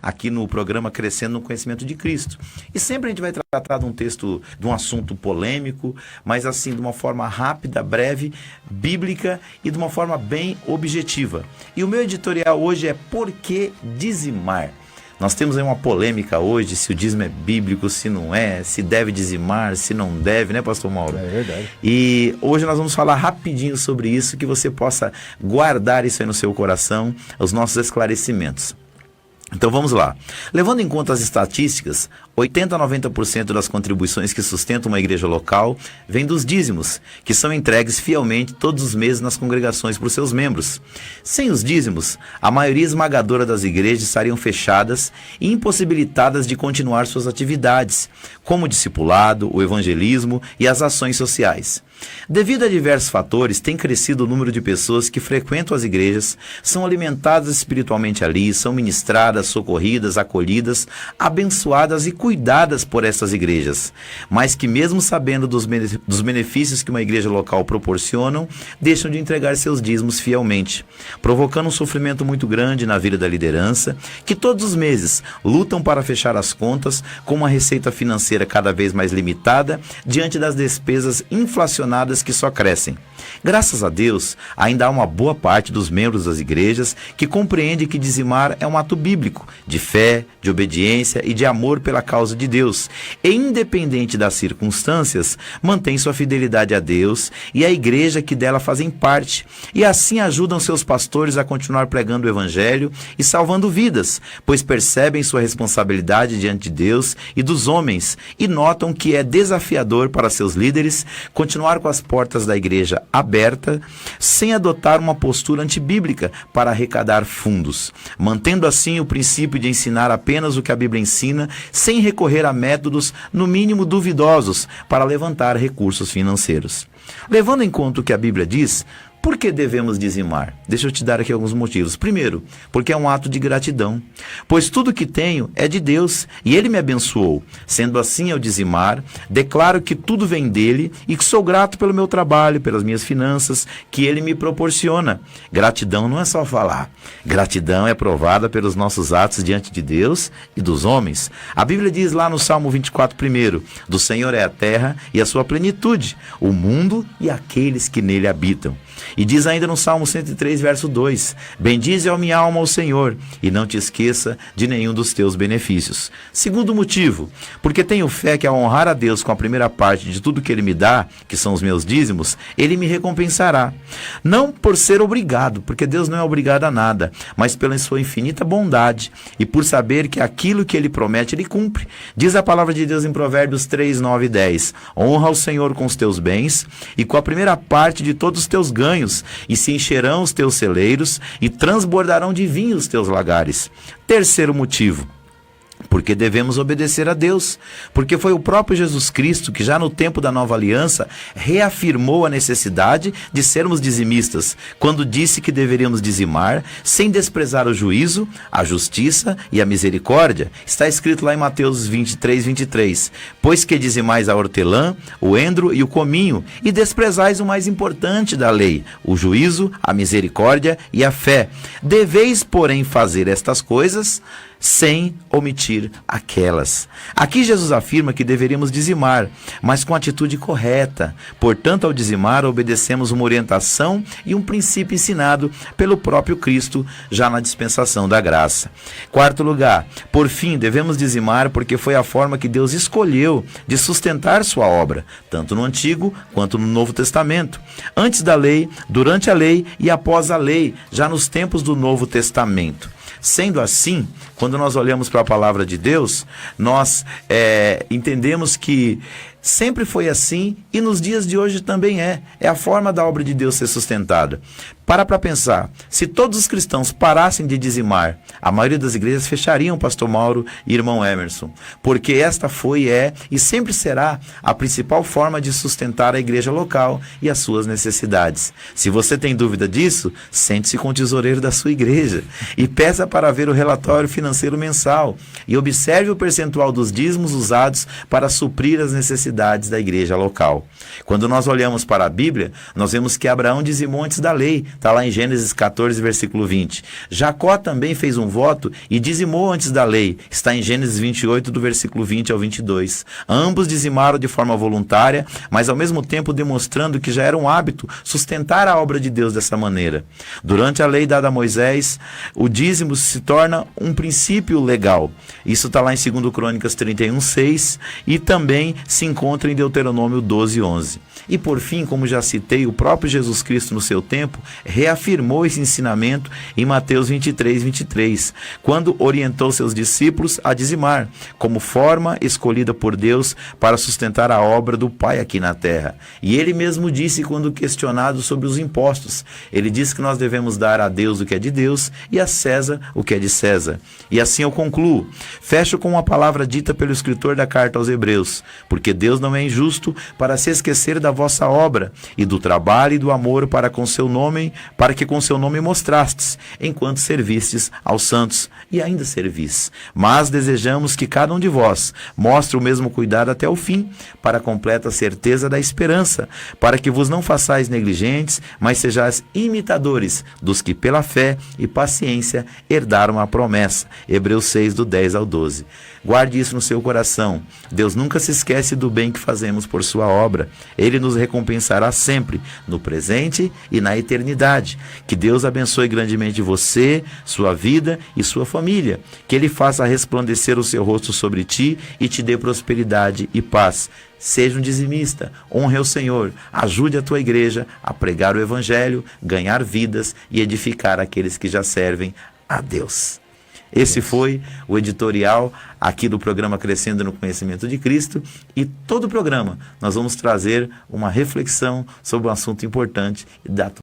aqui no programa Crescendo no Conhecimento de Cristo. E sempre a gente vai tratar de um texto, de um assunto polêmico, mas assim, de uma forma rápida, breve, bíblica e de uma forma bem objetiva. E o meu editorial hoje é Por que dizimar? Nós temos aí uma polêmica hoje, se o dízimo é bíblico, se não é, se deve dizimar, se não deve, né, pastor Mauro? É verdade. E hoje nós vamos falar rapidinho sobre isso, que você possa guardar isso aí no seu coração, os nossos esclarecimentos. Então vamos lá. Levando em conta as estatísticas, 80 a 90% das contribuições que sustentam uma igreja local vêm dos dízimos, que são entregues fielmente todos os meses nas congregações por seus membros. Sem os dízimos, a maioria esmagadora das igrejas estariam fechadas e impossibilitadas de continuar suas atividades, como o discipulado, o evangelismo e as ações sociais. Devido a diversos fatores, tem crescido o número de pessoas que frequentam as igrejas, são alimentadas espiritualmente ali, são ministradas, socorridas, acolhidas, abençoadas e cuidadas por essas igrejas, mas que mesmo sabendo dos benefícios que uma igreja local proporcionam, deixam de entregar seus dízimos fielmente, provocando um sofrimento muito grande na vida da liderança, que todos os meses lutam para fechar as contas com uma receita financeira cada vez mais limitada diante das despesas inflacionadas que só crescem. Graças a Deus, ainda há uma boa parte dos membros das igrejas que compreende que dizimar é um ato bíblico, de fé, de obediência e de amor pela causa de Deus, e independente das circunstâncias, mantém sua fidelidade a Deus e à igreja que dela fazem parte, e assim ajudam seus pastores a continuar pregando o evangelho e salvando vidas, pois percebem sua responsabilidade diante de Deus e dos homens, e notam que é desafiador para seus líderes continuar com as portas da igreja aberta, sem adotar uma postura antibíblica para arrecadar fundos, mantendo assim o princípio de ensinar apenas o que a Bíblia ensina, sem recorrer a métodos, no mínimo duvidosos, para levantar recursos financeiros. Levando em conta o que a Bíblia diz, por que devemos dizimar? Deixa eu te dar aqui alguns motivos. Primeiro, porque é um ato de gratidão, pois tudo que tenho é de Deus e Ele me abençoou. Sendo assim, ao dizimar, declaro que tudo vem dEle e que sou grato pelo meu trabalho, pelas minhas finanças, que Ele me proporciona. Gratidão não é só falar. Gratidão é provada pelos nossos atos diante de Deus e dos homens. A Bíblia diz lá no Salmo 24, primeiro, do Senhor é a terra e a sua plenitude, o mundo e aqueles que nele habitam. E diz ainda no Salmo 103, verso 2, bendize a minha alma ao Senhor, e não te esqueça de nenhum dos teus benefícios. Segundo motivo, porque tenho fé que ao honrar a Deus com a primeira parte de tudo que Ele me dá, que são os meus dízimos, Ele me recompensará. Não por ser obrigado, porque Deus não é obrigado a nada, mas pela sua infinita bondade, e por saber que aquilo que Ele promete, Ele cumpre. Diz a palavra de Deus em Provérbios 3, 9 e 10, honra o Senhor com os teus bens, e com a primeira parte de todos os teus ganhos, e se encherão os teus celeiros, e transbordarão de vinho os teus lagares. Terceiro motivo, porque devemos obedecer a Deus, porque foi o próprio Jesus Cristo que já no tempo da nova aliança reafirmou a necessidade de sermos dizimistas, quando disse que deveríamos dizimar sem desprezar o juízo, a justiça e a misericórdia. Está escrito lá em Mateus 23, 23, pois que dizimais a hortelã, o endro e o cominho, e desprezais o mais importante da lei, o juízo, a misericórdia e a fé. Deveis, porém, fazer estas coisas sem omitir aquelas. Aqui Jesus afirma que deveríamos dizimar, mas com atitude correta. Portanto, ao dizimar, obedecemos uma orientação e um princípio ensinado pelo próprio Cristo, já na dispensação da graça. Quarto lugar, por fim, devemos dizimar porque foi a forma que Deus escolheu de sustentar sua obra, tanto no Antigo quanto no Novo Testamento. Antes da lei, durante a lei e após a lei, já nos tempos do Novo Testamento. Sendo assim, quando nós olhamos para a palavra de Deus, nós entendemos que sempre foi assim e nos dias de hoje também é. É a forma da obra de Deus ser sustentada. Para pensar, se todos os cristãos parassem de dizimar, a maioria das igrejas fechariam, pastor Mauro e irmão Emerson, porque esta foi, e sempre será a principal forma de sustentar a igreja local e as suas necessidades. Se você tem dúvida disso, sente-se com o tesoureiro da sua igreja e peça para ver o relatório financeiro mensal e observe o percentual dos dízimos usados para suprir as necessidades necessidades da igreja local. Quando nós olhamos para a Bíblia, nós vemos que Abraão dizimou antes da lei, está lá em Gênesis 14, versículo 20. Jacó também fez um voto e dizimou antes da lei, está em Gênesis 28, do versículo 20 ao 22. Ambos dizimaram de forma voluntária, mas ao mesmo tempo demonstrando que já era um hábito sustentar a obra de Deus dessa maneira. Durante a lei dada a Moisés, o dízimo se torna um princípio legal. Isso está lá em 2 Crônicas 31, 6 e também se encontra em Deuteronômio 12, 11. E por fim, como já citei, o próprio Jesus Cristo no seu tempo reafirmou esse ensinamento em Mateus 23, 23, quando orientou seus discípulos a dizimar, como forma escolhida por Deus para sustentar a obra do Pai aqui na terra. E ele mesmo disse, quando questionado sobre os impostos, ele disse que nós devemos dar a Deus o que é de Deus e a César o que é de César. E assim eu concluo. Fecho com uma palavra dita pelo escritor da carta aos Hebreus, porque Deus não é injusto para se esquecer da vossa obra e do trabalho e do amor para que com seu nome mostrastes, enquanto servistes aos santos e ainda servis. Mas desejamos que cada um de vós mostre o mesmo cuidado até o fim, para a completa certeza da esperança, para que vos não façais negligentes, mas sejais imitadores dos que pela fé e paciência herdaram a promessa. Hebreus 6, do 10 ao 12. Guarde isso no seu coração. Deus nunca se esquece do bem que fazemos por sua obra. Ele nos recompensará sempre, no presente e na eternidade. Que Deus abençoe grandemente você, sua vida e sua família. Que Ele faça resplandecer o seu rosto sobre ti e te dê prosperidade e paz. Seja um dizimista, honre o Senhor, ajude a tua igreja a pregar o Evangelho, ganhar vidas e edificar aqueles que já servem a Deus. Esse foi o editorial aqui do programa Crescendo no Conhecimento de Cristo, e todo o programa nós vamos trazer uma reflexão sobre um assunto importante da